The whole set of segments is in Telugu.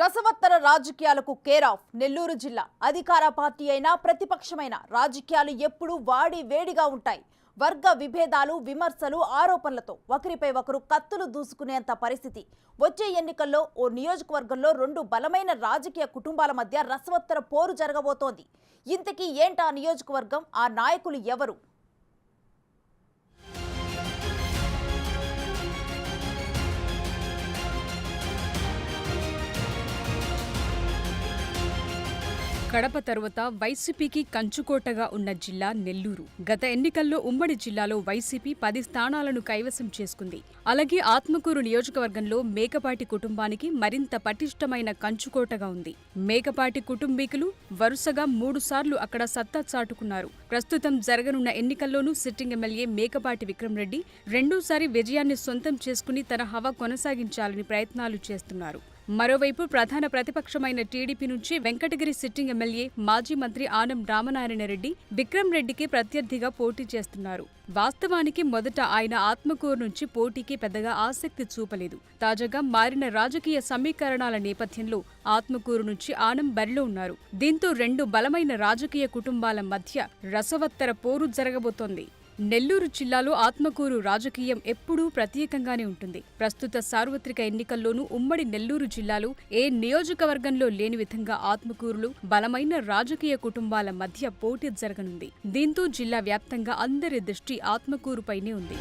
రసవత్తర రాజకీయాలకు కేర్ ఆఫ్ నెల్లూరు జిల్లా. అధికార పార్టీ అయినా ప్రతిపక్షమైన రాజకీయాలు ఎప్పుడూ వాడి వేడిగా ఉంటాయి. వర్గ విభేదాలు, విమర్శలు, ఆరోపణలతో ఒకరిపై ఒకరు కత్తులు దూసుకునేంత పరిస్థితి. వచ్చే ఎన్నికల్లో ఓ నియోజకవర్గంలో రెండు బలమైన రాజకీయ కుటుంబాల మధ్య రసవత్తర పోరు జరగబోతోంది. ఇంతకీ ఏంటా నియోజకవర్గం, ఆ నాయకులు ఎవరు? కడప తరువాత వైసీపీకి కంచుకోటగా ఉన్న జిల్లా నెల్లూరు. గత ఎన్నికల్లో ఉమ్మడి జిల్లాలో వైసీపీ 10 స్థానాలను కైవసం చేసుకుంది. అలాగే ఆత్మకూరు నియోజకవర్గంలో మేకపాటి కుటుంబానికి మరింత పటిష్టమైన కంచుకోటగా ఉంది. మేకపాటి కుటుంబీకులు వరుసగా 3 సార్లు అక్కడ సత్తా చాటుకున్నారు. ప్రస్తుతం జరగనున్న ఎన్నికల్లోనూ సిట్టింగ్ ఎమ్మెల్యే మేకపాటి విక్రమ్ రెడ్డి రెండోసారి విజయాన్ని సొంతం చేసుకుని తన హవా కొనసాగించాలని ప్రయత్నాలు చేస్తున్నారు. మరోవైపు ప్రధాన ప్రతిపక్షమైన టీడీపీ నుంచి వెంకటగిరి సిట్టింగ్ ఎమ్మెల్యే మాజీ మంత్రి ఆనం రామనారాయణ రెడ్డి విక్రమ్ రెడ్డికి ప్రత్యర్థిగా పోటీ చేస్తున్నారు. వాస్తవానికి మొదట ఆయన ఆత్మకూరు నుంచి పోటీకి పెద్దగా ఆసక్తి చూపలేదు. తాజాగా మారిన రాజకీయ సమీకరణాల నేపథ్యంలో ఆత్మకూరు నుంచి ఆనం బరిలో ఉన్నారు. దీంతో రెండు బలమైన రాజకీయ కుటుంబాల మధ్య రసవత్తర పోరు జరగబోతోంది. నెల్లూరు జిల్లాలో ఆత్మకూరు రాజకీయం ఎప్పుడూ ప్రత్యేకంగానే ఉంటుంది. ప్రస్తుత సార్వత్రిక ఎన్నికల్లోనూ ఉమ్మడి నెల్లూరు జిల్లాలో ఏ నియోజకవర్గంలో లేని విధంగా ఆత్మకూరులో బలమైన రాజకీయ కుటుంబాల మధ్య పోటీ జరగనుంది. దీంతో జిల్లా వ్యాప్తంగా అందరి దృష్టి ఆత్మకూరుపైనే ఉంది.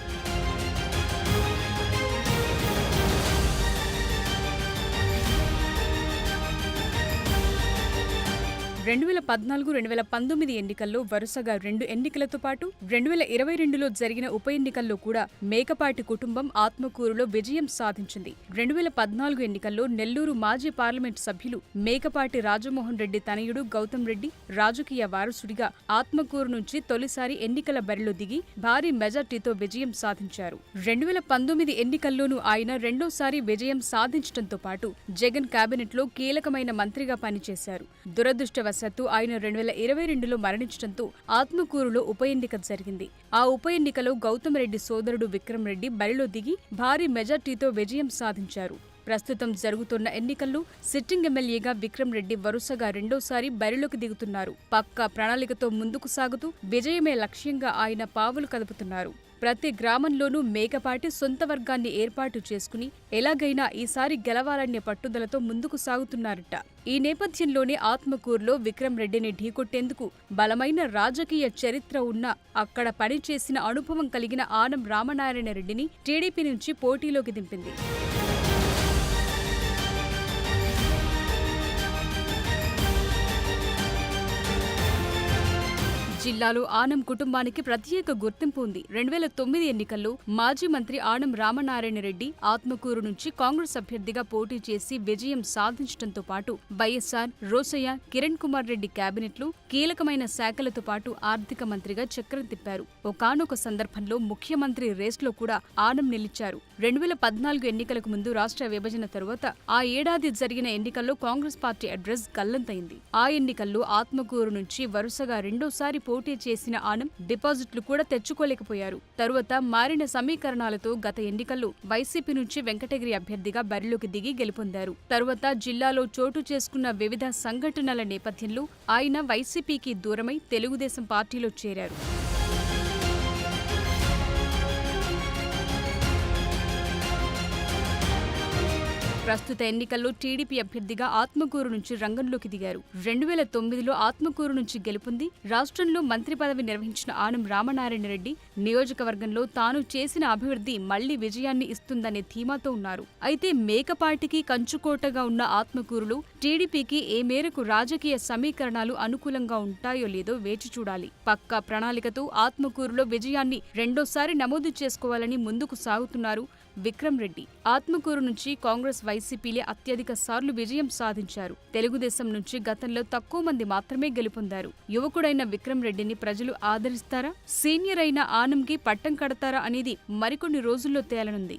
2014-2019 ఎన్నికల్లో వరుసగా 2 ఎన్నికలతో పాటు 2022లో జరిగిన ఉప ఎన్నికల్లో కూడా మేకపాటి కుటుంబం ఆత్మకూరులో విజయం సాధించింది. 2014 ఎన్నికల్లో నెల్లూరు మాజీ పార్లమెంట్ సభ్యులు మేకపాటి రాజమోహన్ రెడ్డి తనయుడు గౌతమ్ రెడ్డి రాజకీయ వారసుడిగా ఆత్మకూరు నుంచి తొలిసారి ఎన్నికల బరిలో దిగి భారీ మెజార్టీతో విజయం సాధించారు. 2019 ఎన్నికల్లోనూ ఆయన రెండోసారి విజయం సాధించడంతో పాటు జగన్ కేబినెట్లో కీలకమైన మంత్రిగా పనిచేశారు. దురదృష్టవశాత్తు ఆయన 2022లో మరణించడంతో ఆత్మకూరులో ఉప ఎన్నిక జరిగింది. ఆ ఉప ఎన్నికలో గౌతమ్ రెడ్డి సోదరుడు విక్రమ్ రెడ్డి బరిలో దిగి భారీ మెజార్టీతో విజయం సాధించారు. ప్రస్తుతం జరుగుతున్న ఎన్నికల్లో సిట్టింగ్ ఎమ్మెల్యేగా విక్రమ్ రెడ్డి వరుసగా రెండోసారి బరిలోకి దిగుతున్నారు. పక్కా ప్రణాళికతో ముందుకు సాగుతూ విజయమే లక్ష్యంగా ఆయన పావులు కదుపుతున్నారు. ప్రతి గ్రామంలోనూ మేకపాటి సొంత వర్గాన్ని ఏర్పాటు చేసుకుని ఎలాగైనా ఈసారి గెలవాలనే పట్టుదలతో ముందుకు సాగుతున్నారట. ఈ నేపథ్యంలోనే ఆత్మకూరులో విక్రమ్ రెడ్డిని ఢీకొట్టేందుకు బలమైన రాజకీయ చరిత్ర ఉన్న, అక్కడ పనిచేసిన అనుభవం కలిగిన ఆనం రామనారాయణ రెడ్డిని టీడీపీ నుంచి పోటీలోకి దింపింది. జిల్లాలో ఆనం కుటుంబానికి ప్రత్యేక గుర్తింపు ఉంది. 2009 ఎన్నికల్లో మాజీ మంత్రి ఆనం రామనారాయణ రెడ్డి ఆత్మకూరు నుంచి కాంగ్రెస్ అభ్యర్థిగా పోటీ చేసి విజయం సాధించడంతో పాటు వైఎస్ఆర్, రోసయ్య, కిరణ్ కుమార్ రెడ్డి కేబినెట్లు కీలకమైన శాఖలతో పాటు ఆర్థిక మంత్రిగా చక్రం తిప్పారు. ఒకానొక సందర్భంలో ముఖ్యమంత్రి రేస్లో కూడా ఆనం నిలిచారు. 2014 ఎన్నికలకు ముందు రాష్ట్ర విభజన తరువాత ఆ ఏడాది జరిగిన ఎన్నికల్లో కాంగ్రెస్ పార్టీ అడ్రస్ గల్లంతైంది. ఆ ఎన్నికల్లో ఆత్మకూరు నుంచి వరుసగా రెండోసారి పోటీ చేసిన ఆనం డిపాజిట్లు కూడా తెచ్చుకోలేకపోయారు. తరువాత మారిన సమీకరణాలతో గత ఎన్నికల్లో వైసీపీ నుంచి వెంకటగిరి అభ్యర్థిగా బరిలోకి దిగి గెలుపొందారు. తరువాత జిల్లాలో చోటు చేసుకున్న వివిధ సంఘటనల నేపథ్యంలో ఆయన వైసీపీకి దూరమై తెలుగుదేశం పార్టీలో చేరారు. ప్రస్తుత ఎన్నికల్లో టీడీపీ అభ్యర్థిగా ఆత్మకూరు నుంచి రంగంలోకి దిగారు. 2009లో ఆత్మకూరు నుంచి గెలుపొంది రాష్ట్రంలో మంత్రి పదవి నిర్వహించిన ఆనం రామనారాయణ రెడ్డి నియోజకవర్గంలో తాను చేసిన అభివృద్ధి మళ్లీ విజయాన్ని ఇస్తుందనే ధీమాతో ఉన్నారు. అయితే మేకపాటికి కంచుకోటగా ఉన్న ఆత్మకూరులో టీడీపీకి ఏ మేరకు రాజకీయ సమీకరణాలు అనుకూలంగా ఉంటాయో లేదో వేచి చూడాలి. పక్కా ప్రణాళికతో ఆత్మకూరులో విజయాన్ని రెండోసారి నమోదు చేసుకోవాలని ముందుకు సాగుతున్నారు విక్రమ్ రెడ్డి. ఆత్మకూరు నుంచి కాంగ్రెస్, వైసీపీలే అత్యధిక సార్లు విజయం సాధించారు. తెలుగుదేశం నుంచి గతంలో తక్కువ మంది మాత్రమే గెలుపొందారు. యువకుడైన విక్రమ్ రెడ్డిని ప్రజలు ఆదరిస్తారా? సీనియర్ అయిన ఆనంకి పట్టం కడతారా అనేది మరికొన్ని రోజుల్లో తేలనుంది.